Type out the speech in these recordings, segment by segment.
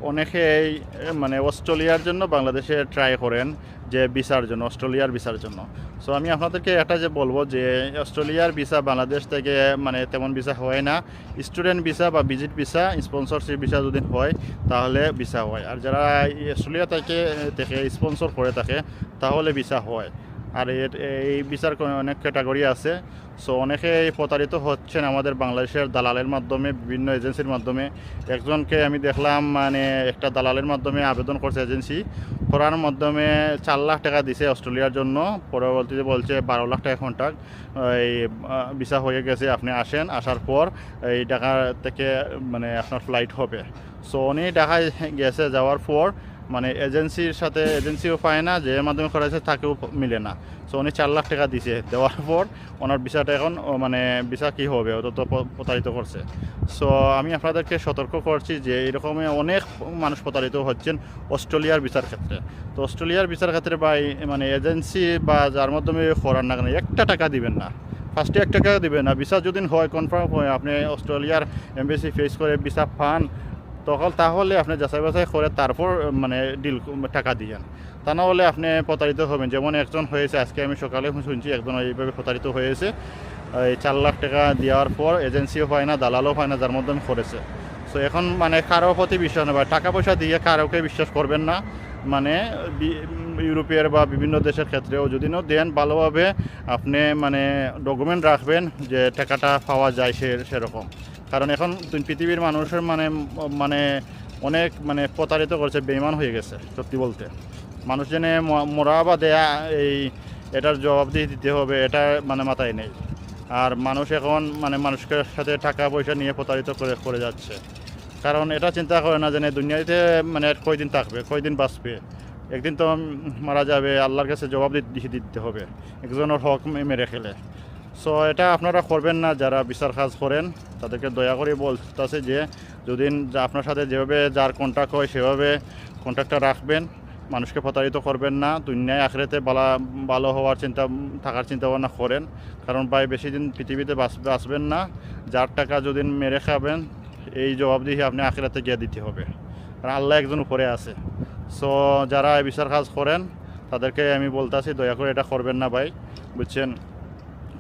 অনেকেই মানে অস্ট্রেলিয়ার জন্য বাংলাদেশে ট্রাই করেন যে ভিসার জন্য, অস্ট্রেলিয়ার ভিসার জন্য। সো আমি আপনাদেরকে একটা যে বলবো যে অস্ট্রেলিয়ার ভিসা বাংলাদেশ থেকে মানে তেমন ভিসা হয় না। স্টুডেন্ট ভিসা বা ভিজিট ভিসা, স্পন্সরশিপ ভিসা যদি হয় তাহলে ভিসা হয়। আর যারা অস্ট্রেলিয়া থেকে স্পন্সর করে থাকে তাহলে ভিসা হয়। আর এই ভিসার অনেক ক্যাটাগরি আছে। সো অনেকে প্রতারিত হচ্ছেন আমাদের বাংলাদেশের দালালের মাধ্যমে, বিভিন্ন এজেন্সির মাধ্যমে। একজনকে আমি দেখলাম মানে একটা দালালের মাধ্যমে আবেদন করছে এজেন্সি, করার মাধ্যমে 4 লাখ টাকা দিছে অস্ট্রেলিয়ার জন্য। পরবর্তীতে বলছে 12 লাখ টাকা কন্ট্রাক্ট, এই ভিসা হয়ে গেছে, আপনি আসেন, আসার পর এই টাকা থেকে মানে আপনার ফ্লাইট হবে। সো উনি ঢাকায় গেছে, যাওয়ার পর মানে এজেন্সির সাথে এজেন্সিও পায় না, যে মাধ্যমে করাইছে তাকেও মিলে না। সো উনি 4 লাখ টাকা দিছে, দেওয়ার পর ওনার ভিসাটা এখন মানে ভিসা কী হবে, ওটা তো প্রতারিত করছে। সো আমি আপনাদেরকে সতর্ক করছি যে এরকমই অনেক মানুষ প্রতারিত হচ্ছেন অস্ট্রেলিয়ার ভিসার ক্ষেত্রে। তো অস্ট্রেলিয়ার ভিসার ক্ষেত্রে বা মানে এজেন্সি বা যার মাধ্যমে করার না কেন একটা টাকা দিবেন না, ফার্স্টে 1 টাকা দিবেন না। ভিসা যদি হয়, কনফার্ম হয়, আপনি অস্ট্রেলিয়ার এমবেসি ফেস করে ভিসা পান, তখন তাহলে আপনি যাচাই বাছাই করে তারপর মানে ডিল টাকা দিয়েন। তা না হলে আপনি প্রতারিত হবেন। যেমন একজন হয়েছে, আজকে আমি সকালে শুনছি একজন এইভাবে প্রতারিত হয়েছে। এই 4 লাখ টাকা দেওয়ার পর এজেন্সিও পায় না, দালালও পায় না, যার মাধ্যমে করেছে। সো এখন মানে কারো প্রতি বিশ্বাস নেই, টাকা পয়সা দিয়ে কারোকে বিশ্বাস করবেন না। মানে ইউরোপের বা বিভিন্ন দেশের ক্ষেত্রেও যদি দেন, ভালোভাবে আপনি মানে ডকুমেন্ট রাখবেন যে টাকাটা পাওয়া যায় সেরকম। কারণ এখন পৃথিবীর মানুষের মানে মানে অনেক মানে প্রতারিত করছে, বেইমান হয়ে গেছে সত্যি বলতে। মানুষ জেনে মরা বা দেয়া, এই এটার জবাব দিয়ে দিতে হবে, এটা মানে মাথায় নেই। আর মানুষ এখন মানে মানুষের সাথে টাকা পয়সা নিয়ে প্রতারিত করে যাচ্ছে। কারণ এটা চিন্তা করে না যে দুনিয়াতে মানে কয়দিন থাকবে, কয়দিন বাঁচবে, একদিন তো মারা যাবে, আল্লাহর কাছে জবাব দিতে হবে একজনের হক মেরে খেলে। সো এটা আপনারা করবেন না। যারা বিচার কাজ করেন তাদেরকে দয়া করে বলতেছে যে যদি আপনার সাথে যেভাবে যার কন্ট্যাক্ট হয় সেভাবে কন্ট্যাক্টটা রাখবেন, মানুষকে প্রতারিত করবেন না। দুনিয়ায় আখিরাতে ভালো হওয়ার থাকার চিন্তা ভাবনা করেন। কারণ ভাই বেশি দিন পৃথিবীতে বাঁচবেন না। যার টাকা যদি মেরে খাবেন, এই জবাবদিহি আপনি আখিরাতে গিয়ে দিতে হবে, কারণ আল্লাহ একজন উপরে আছে। সো যারা এই বিচার কাজ করেন তাদেরকে আমি বলতেছি দয়া করে এটা করবেন না ভাই, বুঝছেন।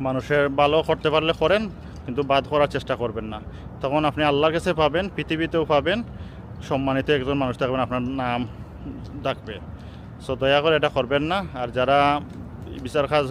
মানুষের ভালো করতে পারলে করেন, কিন্তু বাদ করার চেষ্টা করবেন না। তখন আপনি আল্লাহর কাছে পাবেন, পৃথিবীতেও পাবেন, সম্মানিত একজন মানুষ থাকবেন, আপনার নাম ডাকবে। সো দয়া করে এটা করবেন না। আর যারা বিচার কাজ